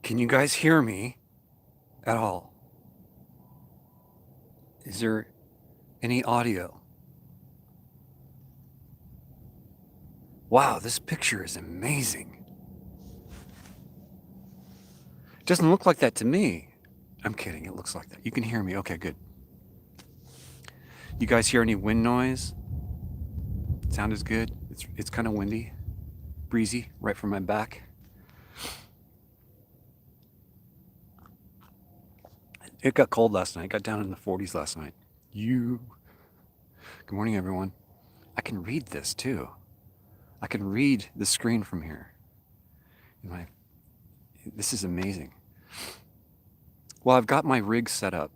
Can you guys hear me at all? Is there any audio? Wow, this picture is amazing. It doesn't look like that to me. I'm kidding, it looks like that. You can hear me. Okay, good. You guys hear any wind noise? Sound is good. It's kind of windy, breezy, right from my back. It got cold last night. It got down in the 40s last night. Good morning, everyone. I can read this too. I can read the screen from here. This is amazing. Well, I've got my rig set up.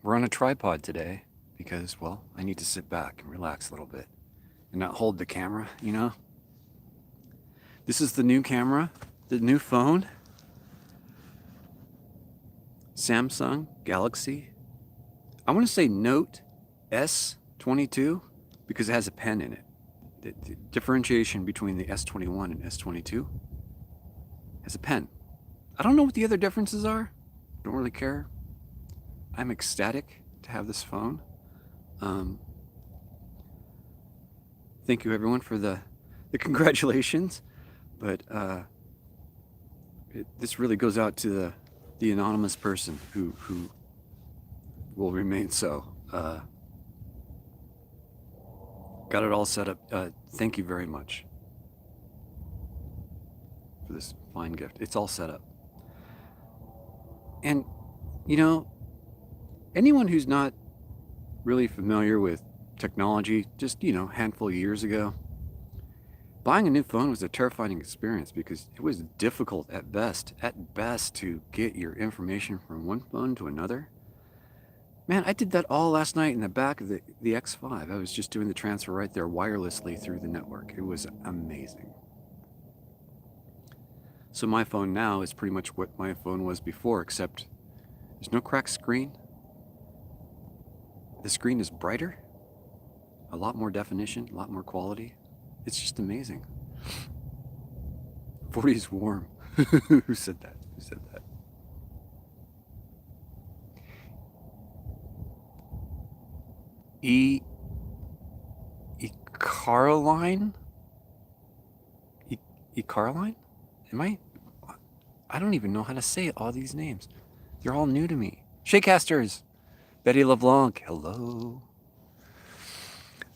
We're on a tripod today because, well, I need to sit back and relax a little bit and not hold the camera, you know? This is the new camera, the new phone. Samsung Galaxy. I want to say Note S22 because it has a pen in it. The differentiation between the S21 and S22 has a pen. I don't know what the other differences are. Don't really care. I'm ecstatic to have this phone. Thank you everyone for the congratulations, but this really goes out to the anonymous person who will remain so. Got it all set up. Thank you very much for this fine gift. It's all set up. And, you know, anyone who's not really familiar with technology, just, a handful of years ago, buying a new phone was a terrifying experience because it was difficult at best to get your information from one phone to another. Man, I did that all last night in the back of the X5. I was just doing the transfer right there wirelessly through the network. It was amazing. So my phone now is pretty much what my phone was before, except there's no cracked screen. The screen is brighter, a lot more definition, a lot more quality. It's just amazing. 40 is warm. Who said that? Who said that? E Caroline? E Caroline? I don't even know how to say all these names. They're all new to me. Shakecasters! Betty LeBlanc, hello.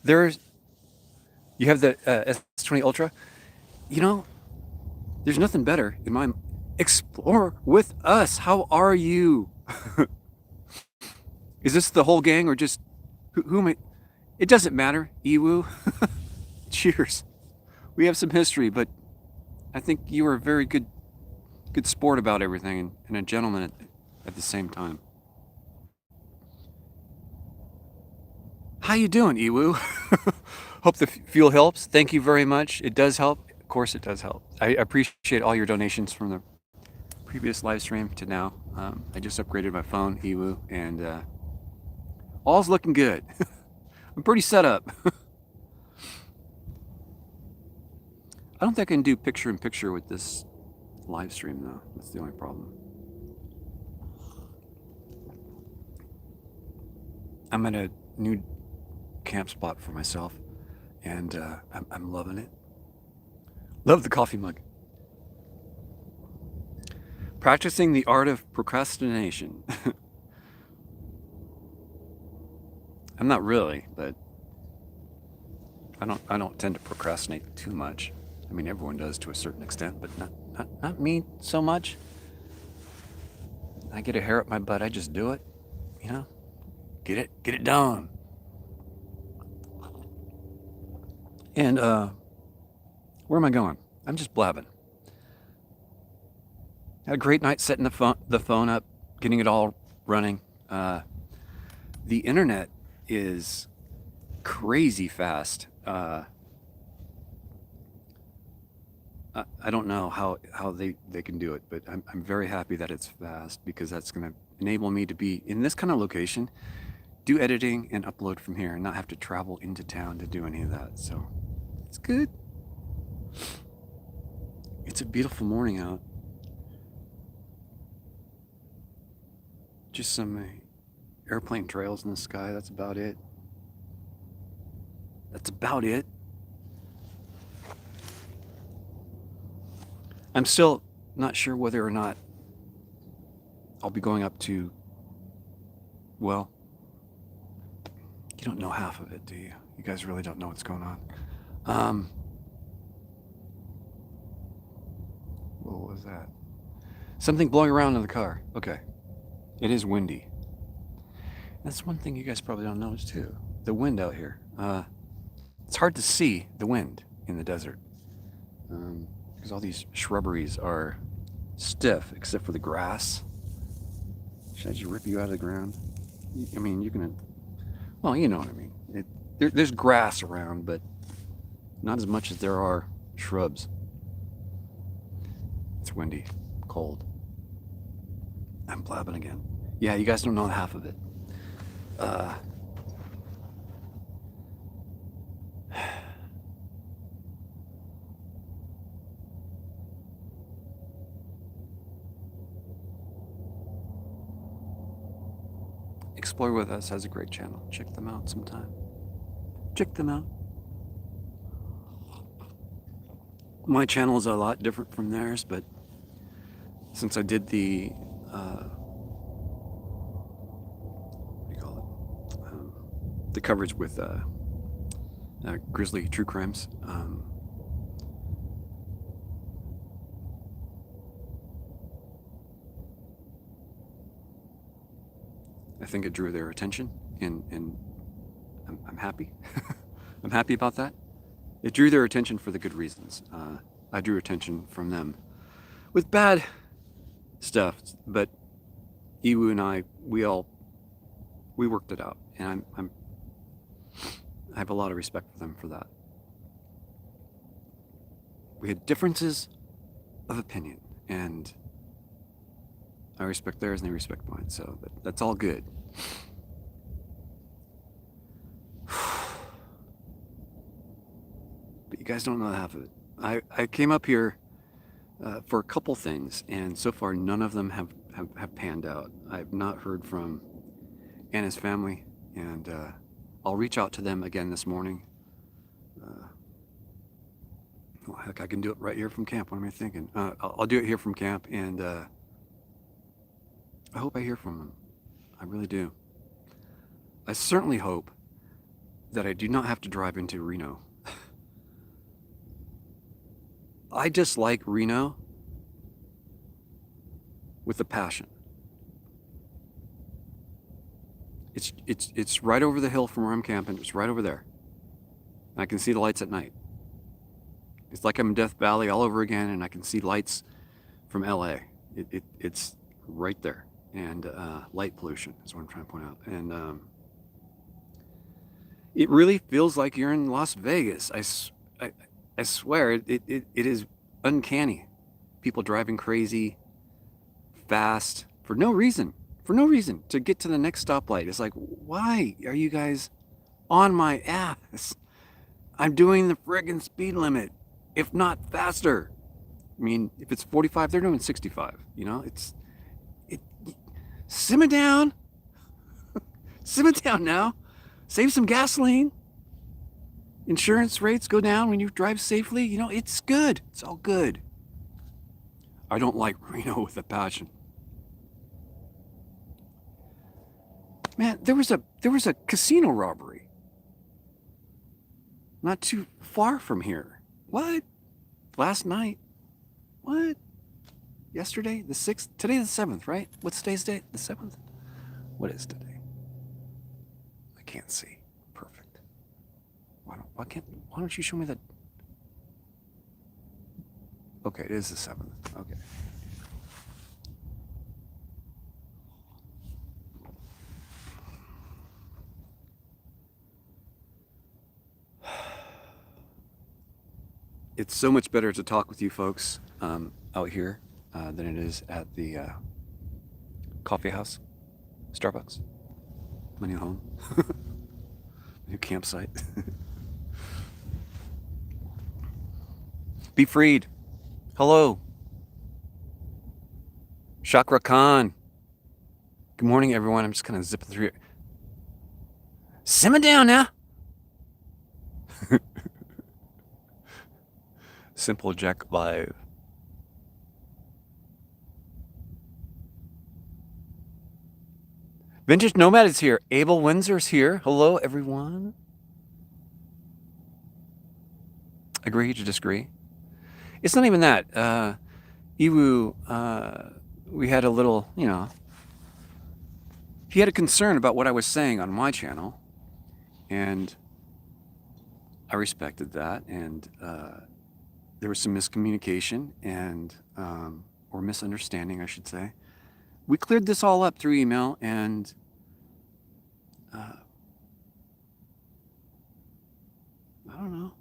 You have the S20 Ultra. There's nothing better in my explore with us. How are you? Is this the whole gang or just who am I? It doesn't matter. Iwu. Cheers. We have some history, but I think you were a very good sport about everything and a gentleman at the same time. How you doing, Iwu? Hope the fuel helps. Thank you very much. It does help. Of course it does help. I appreciate all your donations from the previous live stream to now. I just upgraded my phone, Iwu, and all's looking good. I'm pretty set up. I don't think I can do picture-in-picture with this live stream, though. That's the only problem. I'm at a new camp spot for myself, and I'm loving it. Love the coffee mug. Practicing the art of procrastination. I'm not really, but I don't tend to procrastinate too much. I mean, everyone does to a certain extent, but not me so much. I get a hair up my butt, I just do it. Get it done. And where am I going? I'm just blabbing. Had a great night setting the phone up, getting it all running. The internet is crazy fast. I don't know how they can do it, but I'm very happy that it's fast because that's going to enable me to be in this kind of location, do editing and upload from here and not have to travel into town to do any of that. So it's good. It's a beautiful morning out. Just some airplane trails in the sky. That's about it. That's about it. I'm still not sure whether or not I'll be going up to, well, you don't know half of it, do you? You guys really don't know what's going on. What was that? Something blowing around in the car. Okay. It is windy. That's one thing you guys probably don't notice too. The wind out here. It's hard to see the wind in the desert. Because all these shrubberies are stiff except for the grass. Should I just rip you out of the ground? I mean, you can, well, you know what I mean. There's grass around, but not as much as there are shrubs. It's windy, cold. I'm blabbing again. Yeah, you guys don't know half of it. Explore With Us has a great channel. Check them out sometime. Check them out. My channel is a lot different from theirs, but since I did the what do you call it? The coverage with Grizzly True Crimes. I think it drew their attention, and I'm happy. I'm happy about that. It drew their attention for the good reasons. I drew attention from them with bad stuff, but Iwu and I, we worked it out, and I have a lot of respect for them for that. We had differences of opinion, and I respect theirs and they respect mine, so that's all good. But you guys don't know half of it. I came up here for a couple things, and so far none of them have panned out. I've not heard from Anna's family, and I'll reach out to them again this morning. Well, heck, I can do it right here from camp. What am I thinking? I'll do it here from camp, and I hope I hear from them. I really do. I certainly hope that I do not have to drive into Reno. I dislike Reno with a passion. It's right over the hill from where I'm camping. It's right over there. And I can see the lights at night. It's like I'm in Death Valley all over again, and I can see lights from LA. It's right there. And light pollution is what I'm trying to point out. And it really feels like you're in Las Vegas. I swear, it is uncanny. People driving crazy, fast, for no reason. For no reason. To get to the next stoplight. It's like, why are you guys on my ass? I'm doing the friggin' speed limit, if not faster. I mean, if it's 45, they're doing 65. You know, simmer down. Simmer down now. Save some gasoline. Insurance rates go down when you drive safely. You know, it's good. It's all good. I don't like Reno with a passion. Man, there was a casino robbery not too far from here. What? Last night? What? Yesterday, the 6th? Today, the 7th, right? What's today's date? The 7th? What is today? I can't see. Perfect. Why don't you show me that? Okay, it is the 7th. Okay. It's so much better to talk with you folks out here than it is at the coffee house, Starbucks, my new home, new campsite. Be freed. Hello. Chakra Khan. Good morning, everyone. I'm just kind of zipping through it. Simmer down now. Simple Jack Live. Vintage Nomad is here. Abel Windsor's here. Hello, everyone. Agree to disagree? It's not even that. Iwu, we had a little, he had a concern about what I was saying on my channel, and I respected that, and there was some miscommunication and or misunderstanding, I should say. We cleared this all up through email, and I don't know.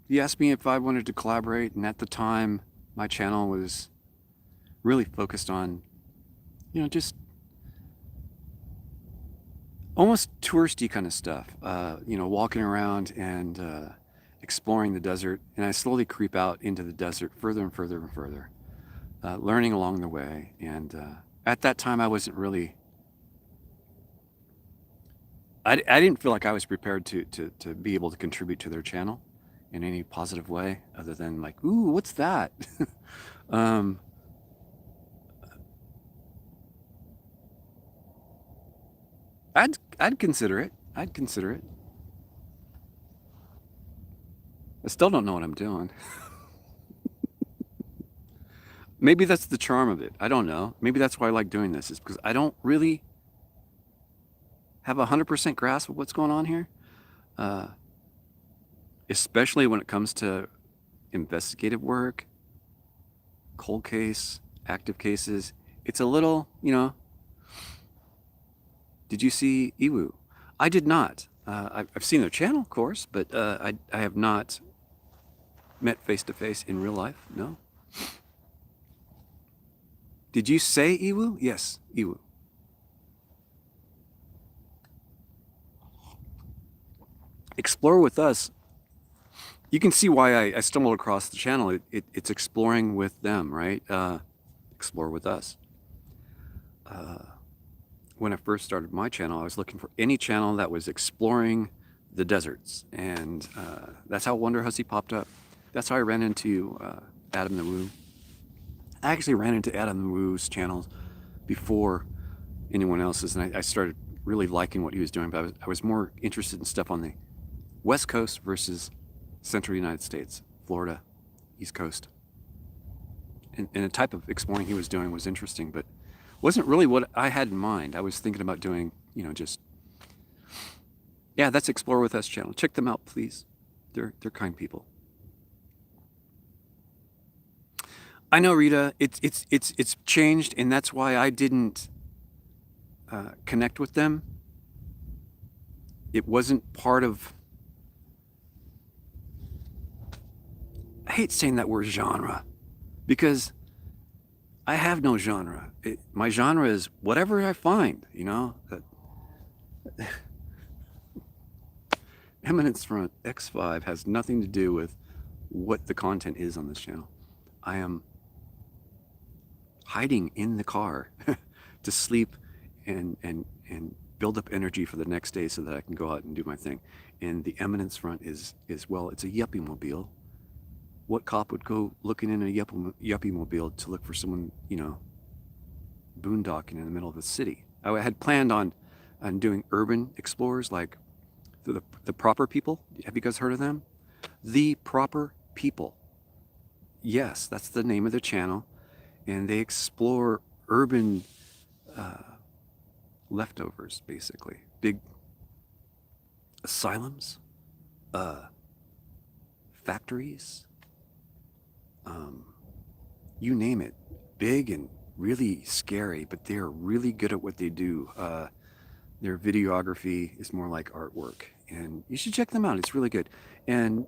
He asked me if I wanted to collaborate, and at the time, my channel was really focused on, just almost touristy kind of stuff. Walking around and exploring the desert, and I slowly creep out into the desert further and further and further, learning along the way. And at that time, I wasn't really. I didn't feel like I was prepared to be able to contribute to their channel in any positive way, other than like, ooh, what's that? I'd consider it. I'd consider it. I still don't know what I'm doing. Maybe that's the charm of it. I don't know. Maybe that's why I like doing this, is because I don't really have 100% grasp of what's going on here. Especially when it comes to investigative work, cold case, active cases. It's a little, did you see Iwu? I did not. I've seen their channel, of course, but I have not met face-to-face in real life, no. Did you say Iwu? Yes, Iwu. Explore with Us. You can see why I stumbled across the channel. It's exploring with them, right? Explore with Us. When I first started my channel, I was looking for any channel that was exploring the deserts, and that's how Wonder Hussy popped up. That's how I ran into Adam the Woo. I actually ran into Adam the Woo's channels before anyone else's, and I started really liking what he was doing, but I was more interested in stuff on the West Coast versus Central United States, Florida, East Coast. And the type of exploring he was doing was interesting, but wasn't really what I had in mind. I was thinking about doing, yeah, that's Explore With Us channel. Check them out, please. They're kind people. I know, Rita. It's changed, and that's why I didn't connect with them. It wasn't part of. I hate saying that word genre, because I have no genre. My genre is whatever I find, Eminence Front X5 has nothing to do with what the content is on this channel. I am hiding in the car to sleep and build up energy for the next day so that I can go out and do my thing. And the Eminence Front is well, it's a yuppie mobile. What cop would go looking in a yuppie mobile to look for someone, boondocking in the middle of the city? I had planned on doing urban explorers, like the Proper People. Have you guys heard of them? The Proper People. Yes, that's the name of the channel, and they explore urban leftovers, basically. Big asylums, factories, you name it. Big and really scary, but they're really good at what they do. Their videography is more like artwork, and you should check them out. It's really good. And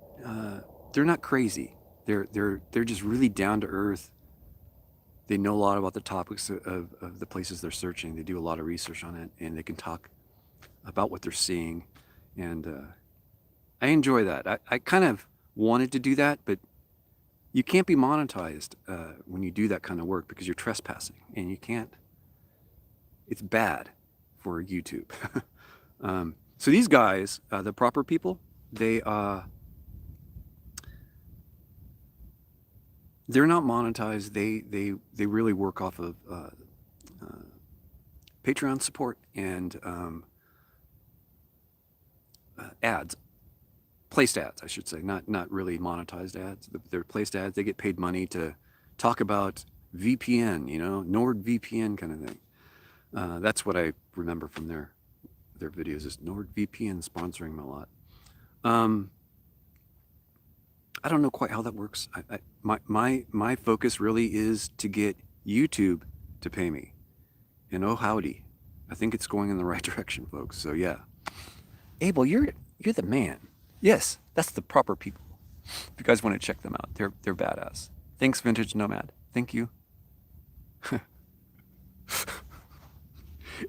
they're not crazy. They're just really down to earth. They know a lot about the topics of the places they're searching. They do a lot of research on it, and they can talk about what they're seeing. And I enjoy that. I kind of wanted to do that, but You can't be monetized when you do that kind of work because you're trespassing, and you can't. It's bad for YouTube. So these guys, the proper people, they're not monetized. They really work off of Patreon support and ads, placed ads, I should say, not really monetized ads. They're placed ads. They get paid money to talk about VPN, NordVPN kind of thing. That's what I remember from their videos, is NordVPN sponsoring them a lot. I don't know quite how that works. My focus really is to get YouTube to pay me. And oh howdy, I think it's going in the right direction, folks. So yeah, Abel, you're the man. Yes, that's the proper people. If you guys want to check them out, they're badass. Thanks, Vintage Nomad. Thank you.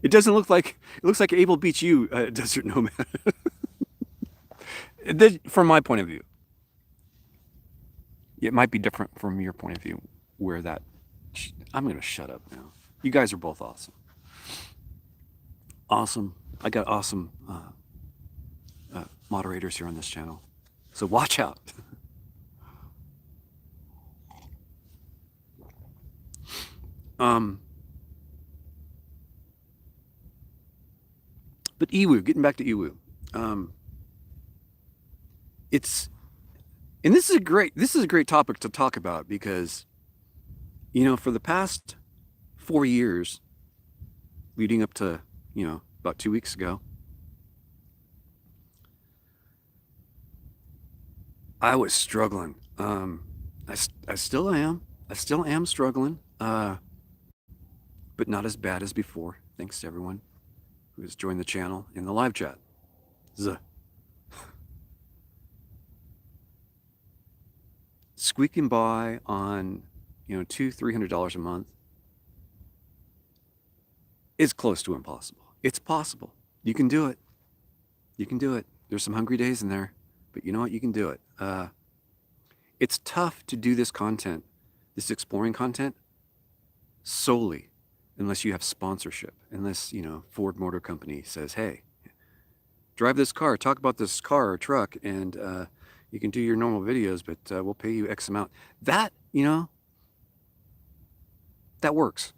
It doesn't look like it looks like Abel beats you, Desert Nomad. From my point of view, it might be different from your point of view. Where that, I'm gonna shut up now. You guys are both awesome. Awesome. I got awesome moderators here on this channel, so watch out. But Iwu, getting back to Iwu, it's, and this is a great topic to talk about because, for the past 4 years, leading up to, about 2 weeks ago, I was struggling. I still am. I still am struggling, but not as bad as before. Thanks to everyone who has joined the channel in the live chat. Squeaking by on, $200-300 a month is close to impossible. It's possible. You can do it. You can do it. There's some hungry days in there, but you know what? You can do it. It's tough to do this content, this exploring content, solely unless you have sponsorship, unless, Ford Motor Company says, hey, drive this car, talk about this car or truck, and you can do your normal videos, but we'll pay you X amount. That, that works.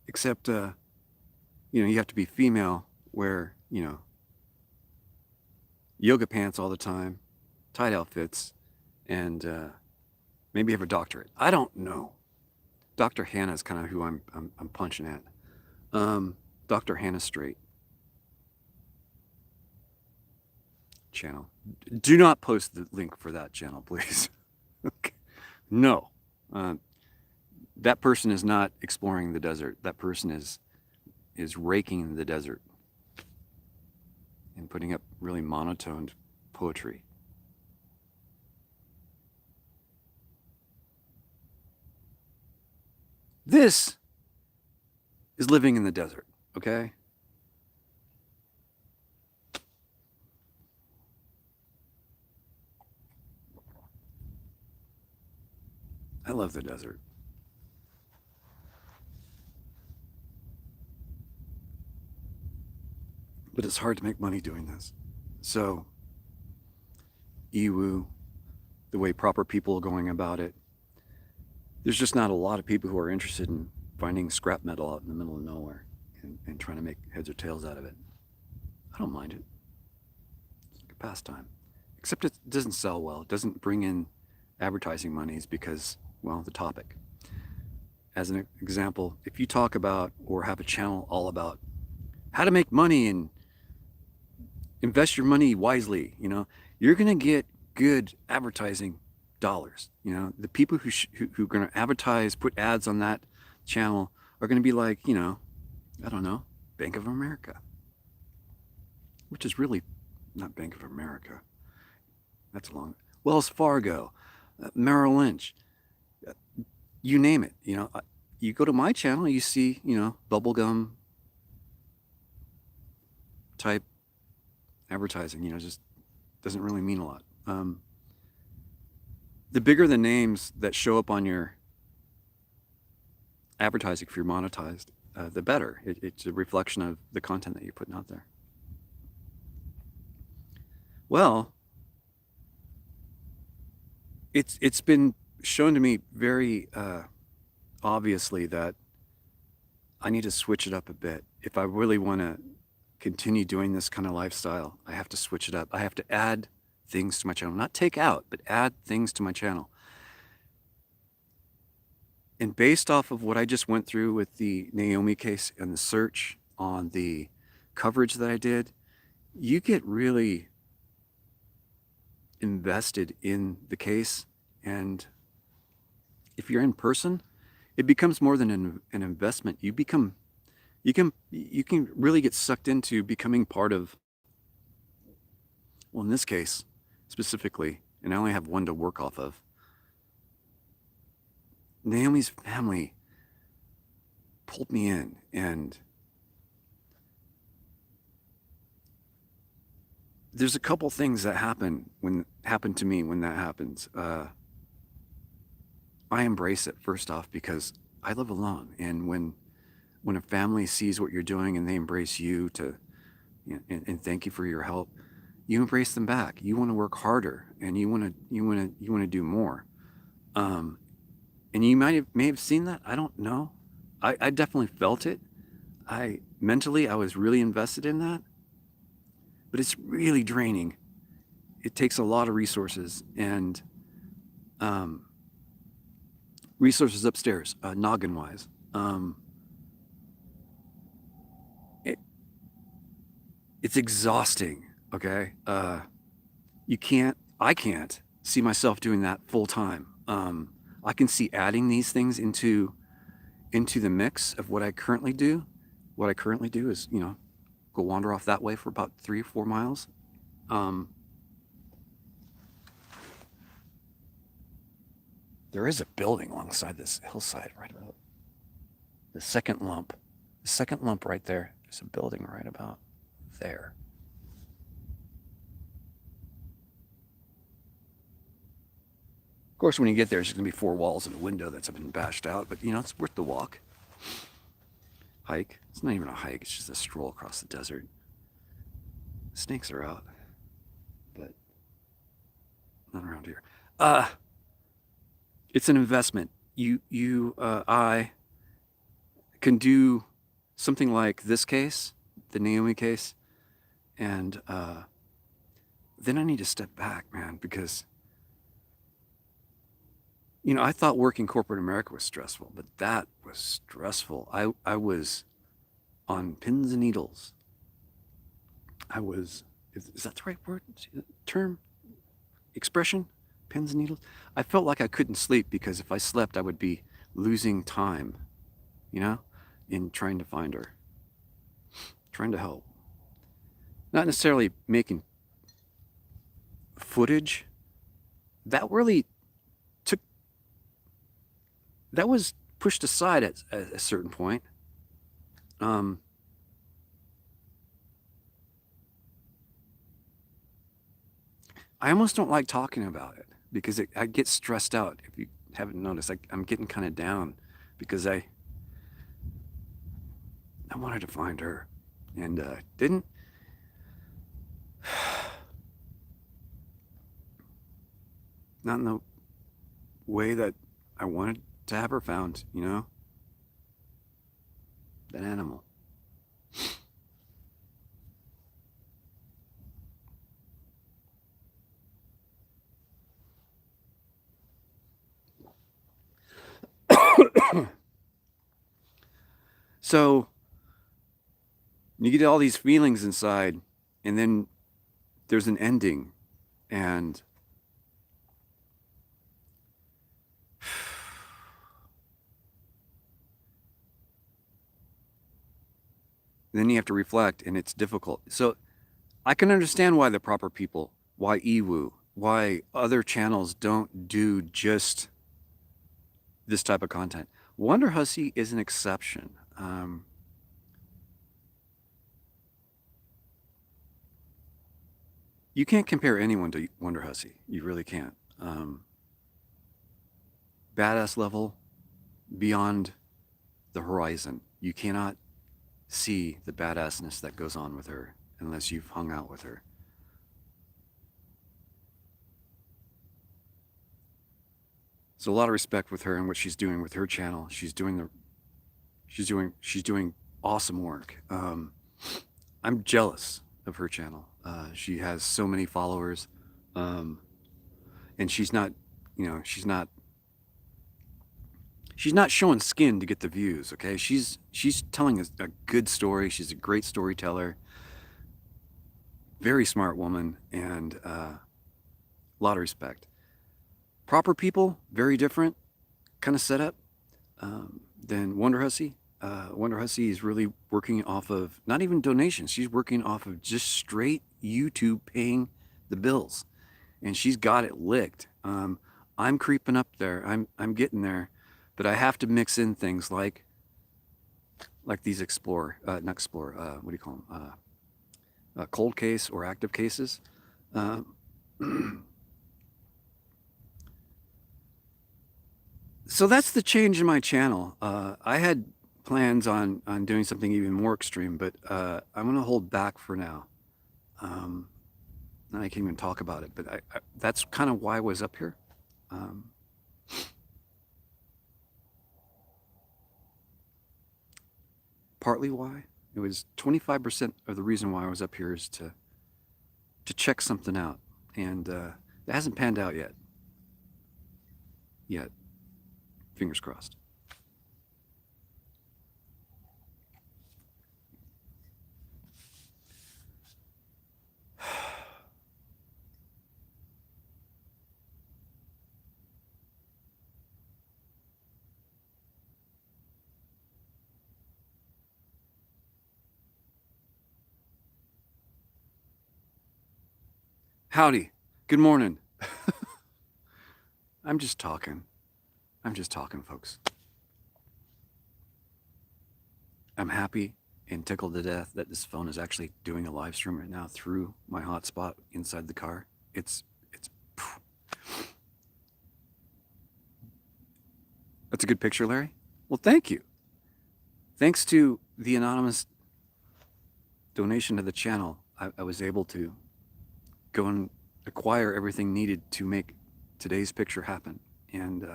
Except, you have to be female, wear, yoga pants all the time, tight outfits, and maybe have a doctorate. I don't know. Dr. Hannah is kind of who I'm punching at. Dr. Hannah Straight channel. Do not post the link for that channel, please. Okay. No. That person is not exploring the desert. That person is raking the desert and putting up really monotoned poetry. This is living in the desert, okay? I love the desert. But it's hard to make money doing this. So, Iwu, the way proper people are going about it, there's just not a lot of people who are interested in finding scrap metal out in the middle of nowhere and trying to make heads or tails out of it. I don't mind it. It's like a pastime. Except it doesn't sell well. It doesn't bring in advertising monies because, well, the topic. As an example, if you talk about or have a channel all about how to make money and invest your money wisely, you're going to get good advertising dollars. The people who are going to advertise, put ads on that channel are going to be like, I don't know, Bank of America, which is really not Bank of America. That's long. Wells Fargo, Merrill Lynch, you name it. You go to my channel, you see, bubblegum type advertising, just doesn't really mean a lot. the bigger the names that show up on your advertising, if you're monetized, the better. It's a reflection of the content that you're putting out there. Well, it's been shown to me very obviously that I need to switch it up a bit. If I really want to continue doing this kind of lifestyle, I have to switch it up. I have to add things to my channel, not take out, but add things to my channel. And based off of what I just went through with the Naomi case and the search on the coverage that I did, you get really invested in the case. And if you're in person, it becomes more than an investment. You can really get sucked into becoming part of, well, in this case specifically, and I only have one to work off of, Naomi's family pulled me in, and there's a couple things that happen to me when that happens. I embrace it, first off, because I live alone, and when a family sees what you're doing and they embrace you and thank you for your help, you embrace them back. You want to work harder, and you want to do more. And you may have seen that. I don't know. I definitely felt it. Mentally I was really invested in that, but it's really draining. It takes a lot of resources, and resources upstairs, noggin wise. It's exhausting. Okay. I can't see myself doing that full time. I can see adding these things into the mix of what I currently do. What I currently do is, go wander off that way for about 3 or 4 miles. There is a building alongside this hillside, right about the second lump. The second lump right there. There's a building right about there. Of course, when you get there, there's going to be 4 walls and a window that's been bashed out, but it's worth the walk. Hike. It's not even a hike, it's just a stroll across the desert. Snakes are out, but not around here. It's an investment. I can do something like this case, the Naomi case, and then I need to step back, man, because I thought working corporate America was stressful, but that was stressful. I was on pins and needles. Is that the right word? Term? Expression? Pins and needles? I felt like I couldn't sleep because if I slept, I would be losing time, in trying to find her, trying to help. Not necessarily making footage. That was pushed aside at a certain point. I almost don't like talking about it because I get stressed out. If you haven't noticed, I'm getting kind of down because I wanted to find her and didn't. Not in the way that I wanted to have her found, that animal. So you get all these feelings inside, and then there's an ending, and then you have to reflect, and it's difficult. So I can understand why the proper people, why Ewu, why other channels don't do just this type of content. Wonder Hussy is an exception. You can't compare anyone to Wonder Hussy. You really can't. badass level beyond the horizon. You cannot see the badassness that goes on with her unless you've hung out with her. So a lot of respect with her and what she's doing with her channel. She's doing awesome work. I'm jealous of her channel. She has so many followers, and she's not, you know, she's not showing skin to get the views. Okay, she's telling a good story. She's a great storyteller, very smart woman, and a lot of respect. Proper people, very different kind of setup than Wonder Hussy. Wonder Hussy is really working off of not even donations. She's working off of just straight YouTube paying the bills, and she's got it licked. I'm creeping up there. I'm getting there, but I have to mix in things like these not Explorer. What do you call them? Cold case or active cases. So that's the change in my channel. I had plans on doing something even more extreme, but I'm going to hold back for now. I can't even talk about it, but that's kind of why I was up here. Partly why. It was 25% of the reason why I was up here is to check something out, and it hasn't panned out yet. Fingers crossed. Howdy. Good morning. I'm just talking, folks. I'm happy and tickled to death that this phone is actually doing a live stream right now through my hotspot inside the car. That's a good picture, Larry. Well, thank you. Thanks to the anonymous donation to the channel, I was able to go and acquire everything needed to make today's picture happen. And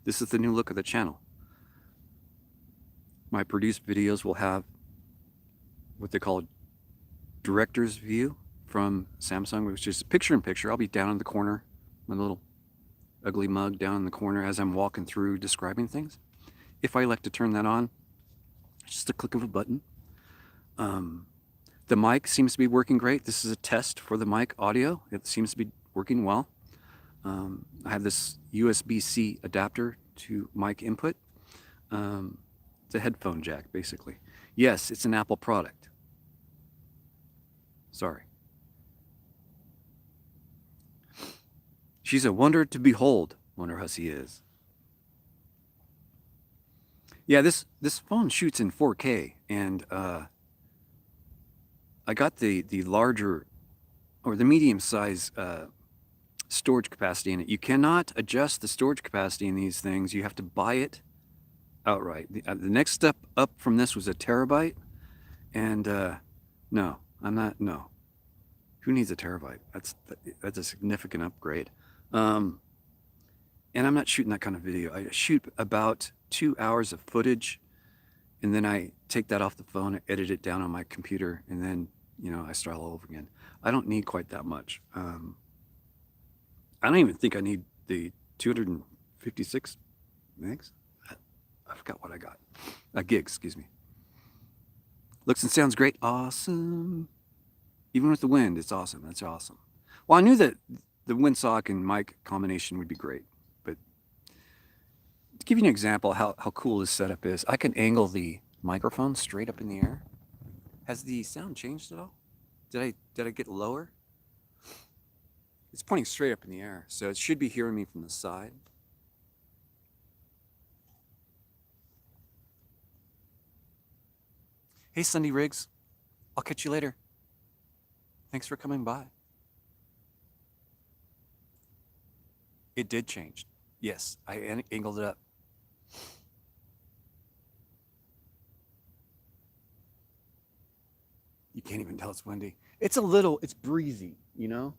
this is the new look of the channel. My produced videos will have what they call director's view from Samsung, which is picture-in-picture. I'll be down in the corner, my little ugly mug down in the corner as I'm walking through describing things. If I elect to turn that on, it's just a click of a button. The mic seems to be working great. This is a test for the mic audio. It seems to be working well. I have this USB-C adapter to mic input. It's a headphone jack, basically. Yes, it's an Apple product. Sorry. She's a wonder to behold, Wonder Hussy is. Yeah, this phone shoots in 4K, and I got the larger or the medium size storage capacity in it. You cannot adjust the storage capacity in these things. You have to buy it outright. The next step up from this was a terabyte, and no, I'm not. No, who needs a terabyte? That's a significant upgrade. And I'm not shooting that kind of video. I shoot about 2 hours of footage, and then I take that off the phone, I edit it down on my computer, and then I start all over again. I don't need quite that much. I don't even think I need the 256 megs. I forgot what I got. Gigs, excuse me. Looks and sounds great. Awesome. Even with the wind, it's awesome. That's awesome. Well, I knew that the windsock and mic combination would be great, but to give you an example how cool this setup is, I can angle the microphone straight up in the air. Has the sound changed at all? Did I get lower? It's pointing straight up in the air, so it should be hearing me from the side. Hey, Sunday Riggs. I'll catch you later. Thanks for coming by. It did change. Yes, I angled it up. You can't even tell it's windy. It's breezy, you know?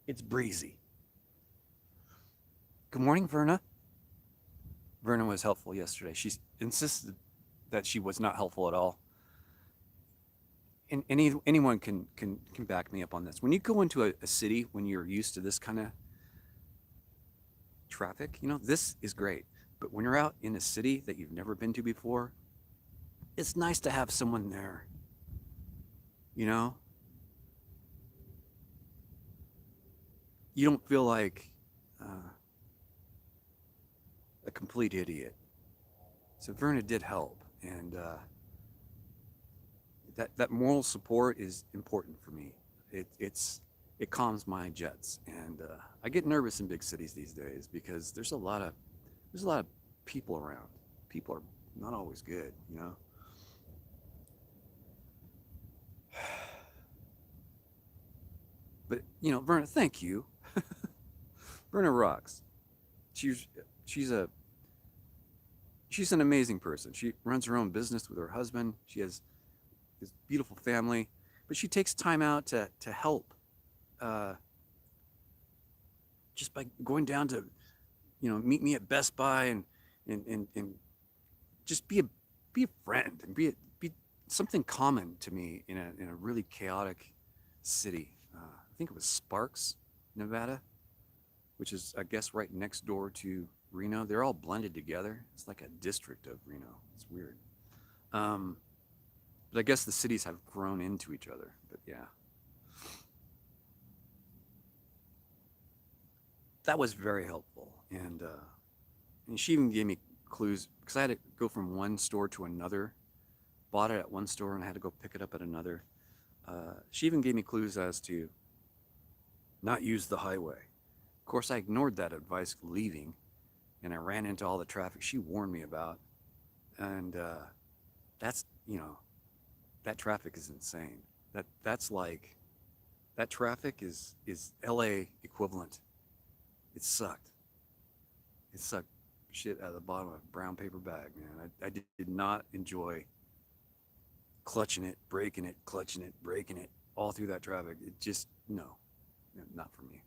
It's breezy. Good morning, Verna. Verna was helpful yesterday. She insisted that she was not helpful at all. And anyone can back me up on this. When you go into a city, when you're used to this kind of traffic, this is great. But when you're out in a city that you've never been to before, it's nice to have someone there. You know, you don't feel like a complete idiot. So Verna did help, and that moral support is important for me. It calms my jets, and I get nervous in big cities these days because there's a lot of people around. People are not always good. But Verna, thank you. Verna rocks. She's she's a she's an amazing person. She runs her own business with her husband. She has this beautiful family, but she takes time out to help, uh, just by going down to meet me at Best Buy and just be a friend and be something common to me in a really chaotic city. I think it was Sparks, Nevada, which is, I guess, right next door to Reno. They're all blended together. It's like a district of Reno. It's weird. Um, but I guess the cities have grown into each other. But yeah, that was very helpful. And she even gave me clues because I had to go from one store to another. Bought it at one store and I had to go pick it up at another. She even gave me clues as to not use the highway. Of course, I ignored that advice leaving, and I ran into all the traffic she warned me about. And that's that traffic is insane. That's like that traffic is LA equivalent. It sucked. It sucked shit out of the bottom of a brown paper bag, man. I did not enjoy clutching it, breaking it, clutching it, breaking it all through that traffic. It just no, not for me.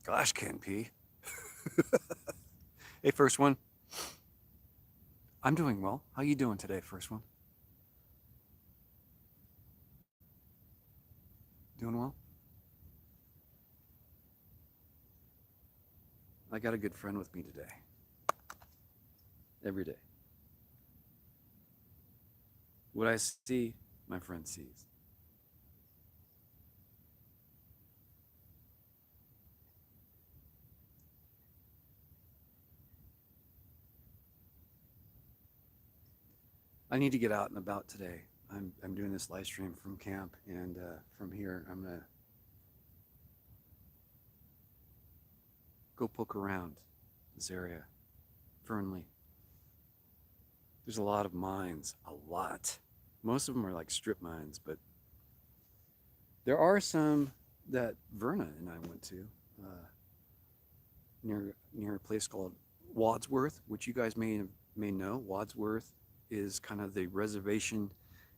Gosh, Ken P. Hey, first one. I'm doing well. How you doing today, first one? Doing well? I got a good friend with me today. Every day. What I see, my friend sees. I need to get out and about today. I'm doing this live stream from camp, and from here, I'm gonna go poke around this area. Fernley. There's a lot of mines, a lot. Most of them are like strip mines, but there are some that Verna and I went to, near a place called Wadsworth, which you guys may know. Wadsworth is kind of the reservation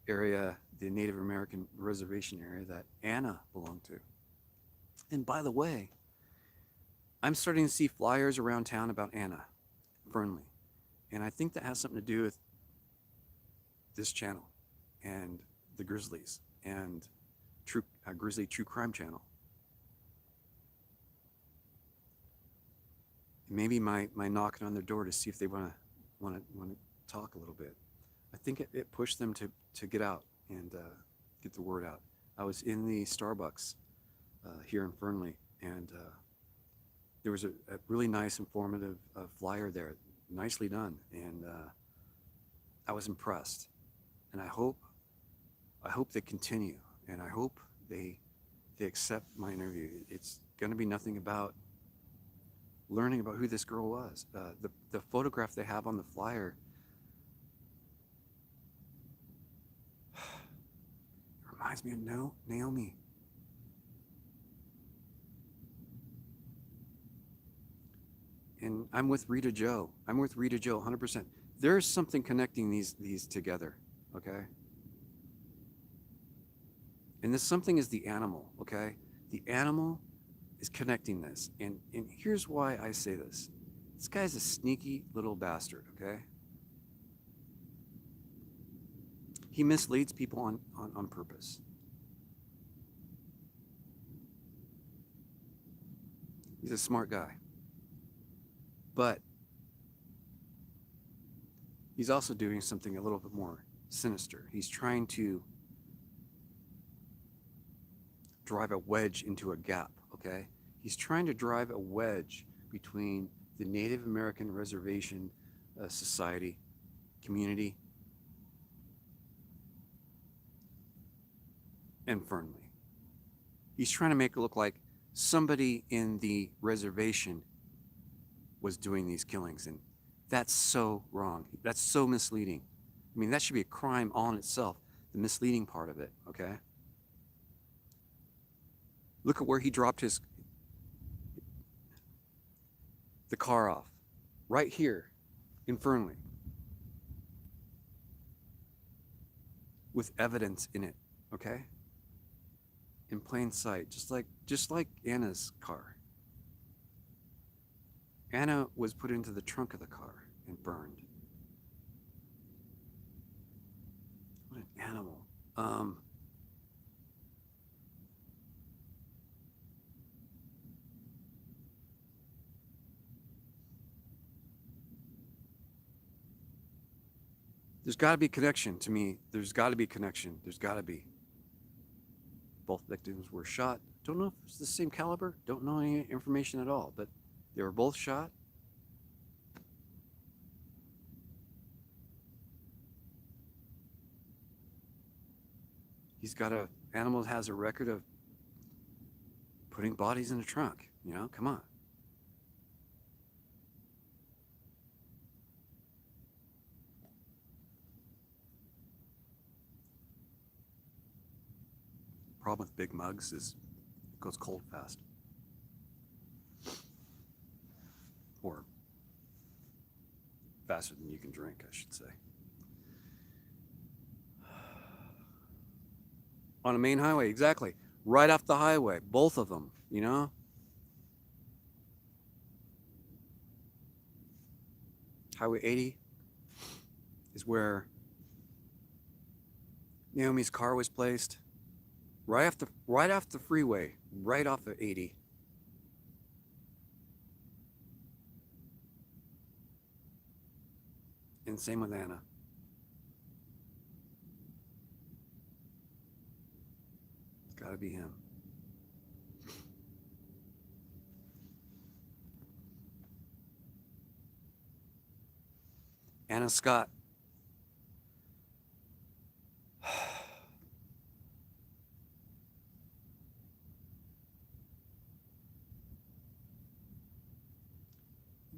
area, the Native American reservation area that Anna belonged to. And by the way, I'm starting to see flyers around town about Anna Fernley, and I think that has something to do with this channel and the Grizzlies and Grizzly True Crime Channel. Maybe my knocking on their door to see if they want to talk a little bit. I think it pushed them to get out and get the word out. I was in the Starbucks here in Fernley, and there was a really nice, informative flyer there, nicely done, and I was impressed. And I hope they continue, and I hope they accept my interview. going to be nothing about learning about who this girl was. The photograph they have on the flyer reminds me of Naomi. And I'm with Rita Joe. 100%. There's something connecting these together, okay? And this something is the animal, okay? The animal is connecting this. And here's why I say this. This guy's a sneaky little bastard, okay? He misleads people on purpose. He's a smart guy. But he's also doing something a little bit more sinister. He's trying to drive a wedge into a gap, okay? He's trying to drive a wedge between the Native American reservation society, community, and Fernley. He's trying to make it look like somebody in the reservation was doing these killings, and that's so wrong. That's so misleading. I mean, that should be a crime all in itself, the misleading part of it, okay? Look at where he dropped the car off. Right here in Fernley. With evidence in it, okay? In plain sight, just like Anna's car. Anna was put into the trunk of the car and burned. What an animal. There's got to be connection to me. There's got to be connection. There's got to be. Both victims were shot. Don't know if it's the same caliber. Don't know any information at all, but they were both shot. Animal has a record of putting bodies in a trunk. You know, come on. Problem with big mugs is it goes cold fast. Or faster than you can drink, I should say. On a main highway, exactly. Right off the highway, both of them, you know? Highway 80 is where Naomi's car was placed. Right off the freeway, right off of 80. And same with Anna. It's got to be him. Anna Scott.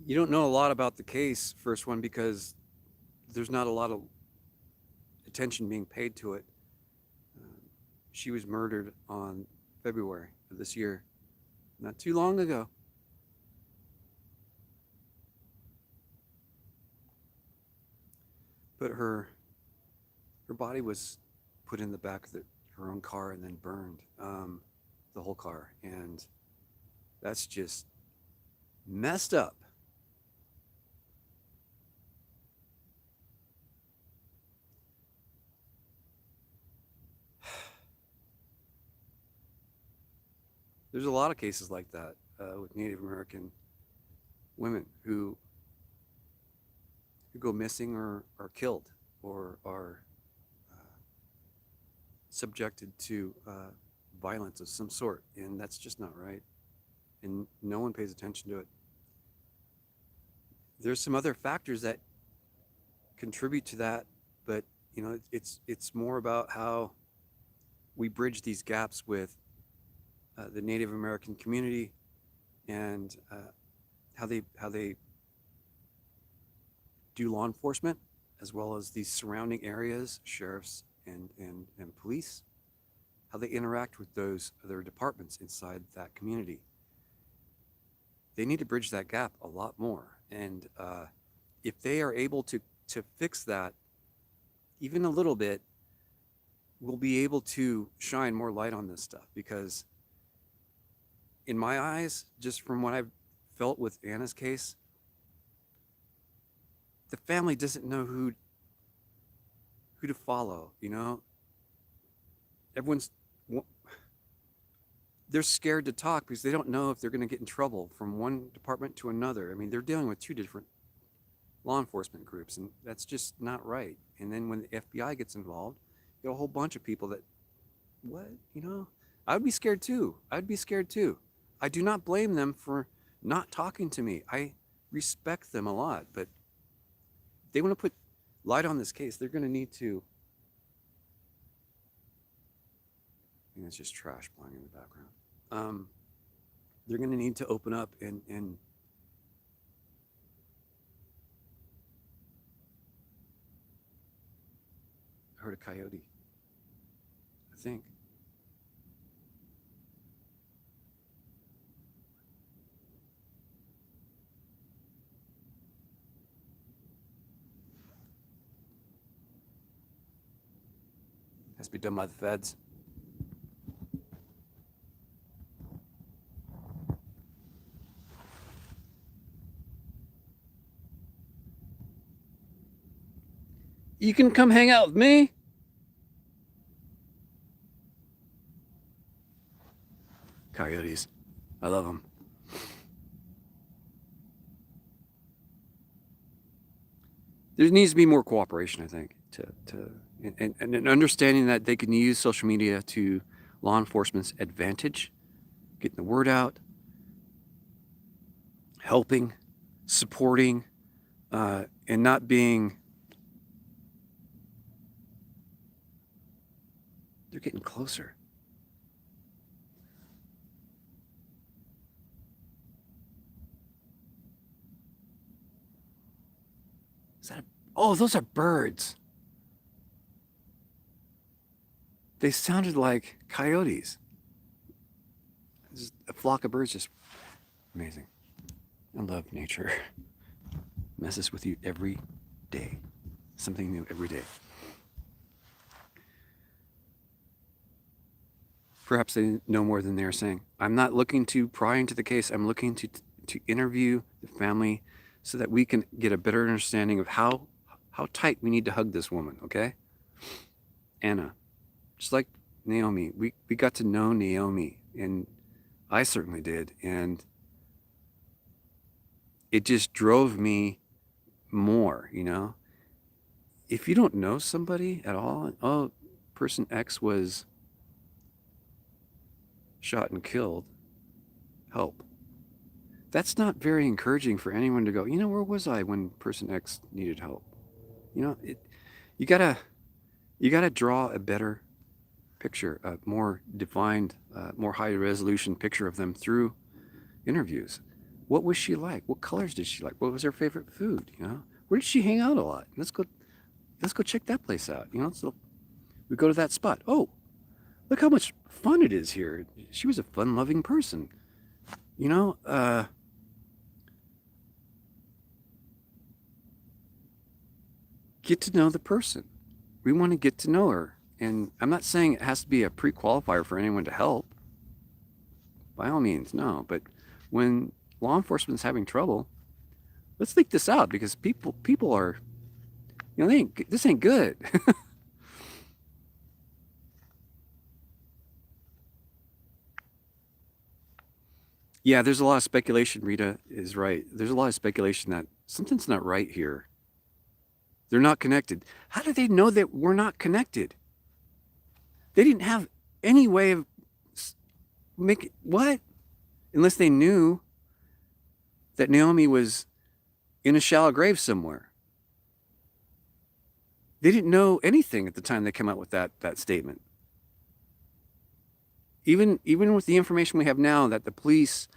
You don't know a lot about the case, first one, because there's not a lot of attention being paid to it. She was murdered on February of this year, not too long ago. But her body was put in the back of her own car and then burned, the whole car. And that's just messed up. There's a lot of cases like that with Native American women who go missing or are killed or are subjected to violence of some sort, and that's just not right. And no one pays attention to it. There's some other factors that contribute to that, but you know, it's more about how we bridge these gaps with the Native American community, and how they do law enforcement, as well as these surrounding areas, sheriffs and police, how they interact with those other departments inside that community. They need to bridge that gap a lot more. And if they are able to fix that even a little bit, we'll be able to shine more light on this stuff. Because in my eyes, just from what I've felt with Anna's case, the family doesn't know who to follow. Everyone's, they're scared to talk because they don't know if they're going to get in trouble from one department to another. I mean, they're dealing with two different law enforcement groups, and that's just not right. And then when the FBI gets involved, you got a whole bunch of people that, what? I would be scared too. I'd be scared too. I do not blame them for not talking to me. I respect them a lot, but if they want to put light on this case, they're going to need to. I think it's just trash playing in the background. They're going to need to open up and I heard a coyote, I think. Has to be done by the feds. You can come hang out with me. Coyotes. I love them. There needs to be more cooperation, I think, and an understanding that they can use social media to law enforcement's advantage, getting the word out, helping, supporting, and not being. They're getting closer. Is that oh, those are birds. They sounded like coyotes. Just a flock of birds, just amazing. I love nature. Messes with you every day. Something new every day. Perhaps they know more than they're saying. I'm not looking to pry into the case. I'm looking to interview the family so that we can get a better understanding of how tight we need to hug this woman, okay? Anna, just like Naomi, we got to know Naomi, and I certainly did, and it just drove me more, If you don't know somebody at all, oh, person X was shot and killed, help. That's not very encouraging for anyone to go, where was I when person X needed help? You gotta draw a better picture, a more defined, more high resolution picture of them through interviews. What was she like? What colors did she like? What was her favorite food? Where did she hang out a lot? Let's go check that place out. So we go to that spot. Oh, look how much fun it is here. She was a fun-loving person. Get to know the person. We want to get to know her. And I'm not saying it has to be a pre-qualifier for anyone to help. By all means, no. But when law enforcement's having trouble, let's leak this out, because people are, this ain't good. Yeah, there's a lot of speculation. Rita is right. There's a lot of speculation that something's not right here. They're not connected. How do they know that we're not connected? They didn't have any way of making what? Unless they knew that Naomi was in a shallow grave somewhere. They didn't know anything at the time they came out with that statement. Even with the information we have now that the police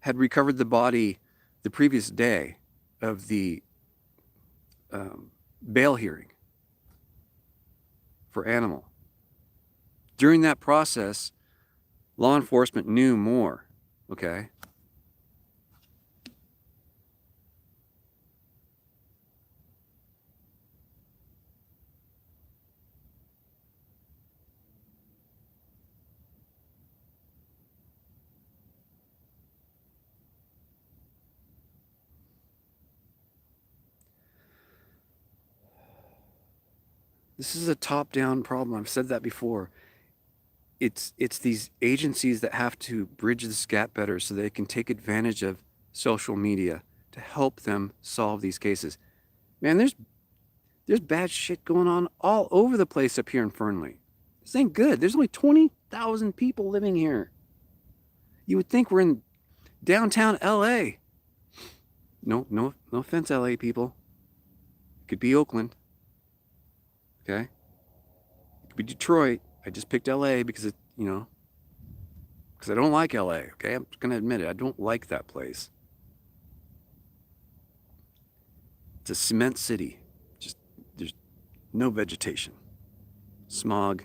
had recovered the body the previous day of the bail hearing for Animal. During that process, law enforcement knew more, okay? This is a top-down problem. I've said that before. It's these agencies that have to bridge this gap better so they can take advantage of social media to help them solve these cases. Man, there's bad shit going on all over the place up here in Fernley. This ain't good. There's only 20,000 people living here. You would think we're in downtown LA. No offense, LA people. It could be Oakland. Okay? It could be Detroit. I just picked LA because because I don't like LA, okay? I'm just gonna admit it. I don't like that place. It's a cement city. Just there's no vegetation. Smog.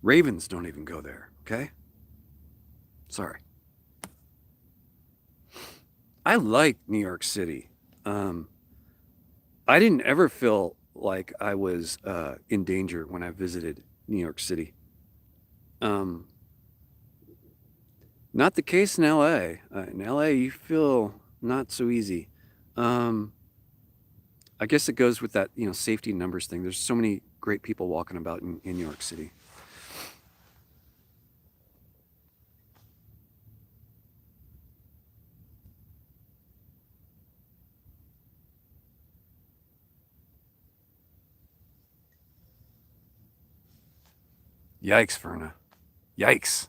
Ravens don't even go there, okay? Sorry. I like New York City. I didn't ever feel like I was in danger when I visited New York City. Not the case in LA. In LA, you feel not so easy. I guess it goes with that, safety numbers thing. There's so many great people walking about in New York City. Yikes, Verna. Yikes.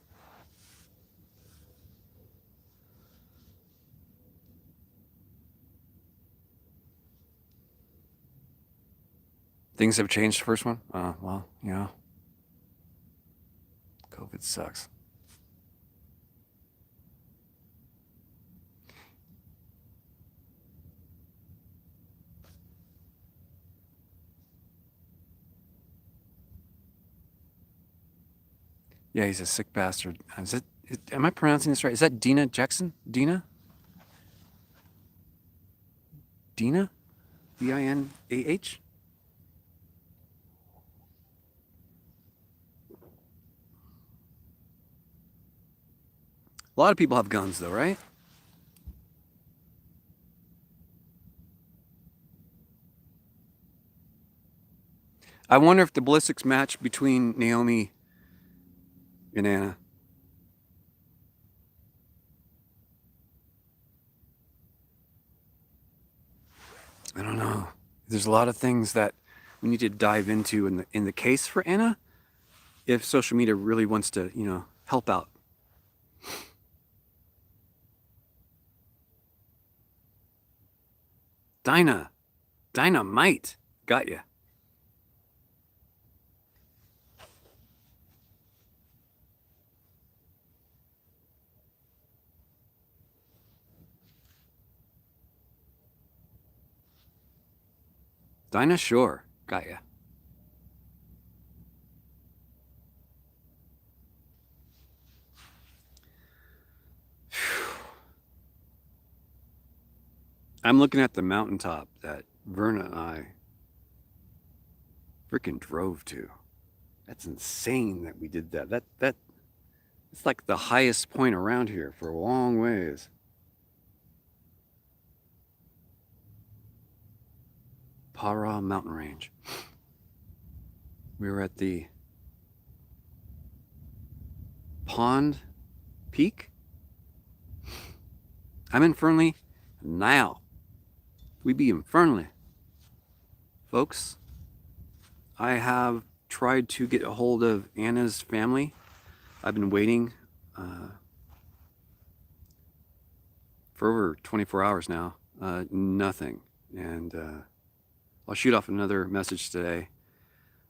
Things have changed, first one? Well, COVID sucks. Yeah, he's a sick bastard. Am I pronouncing this right? Is that Dina Jackson? Dina? Dina? Dinah? A lot of people have guns, though, right? I wonder if the ballistics match between Naomi and Anna. I don't know. There's a lot of things that we need to dive into in the case for Anna if social media really wants to, help out. Dynamite. Got ya. Dinah Shore. Got ya. I'm looking at the mountaintop that Verna and I freaking drove to. That's insane that we did that. That it's like the highest point around here for a long ways. Pahrump mountain range. We were at the Pond Peak. I'm in Fernley now. We be in Fernley. Folks, I have tried to get a hold of Anna's family. I've been waiting for over 24 hours now. Nothing. And I'll shoot off another message today.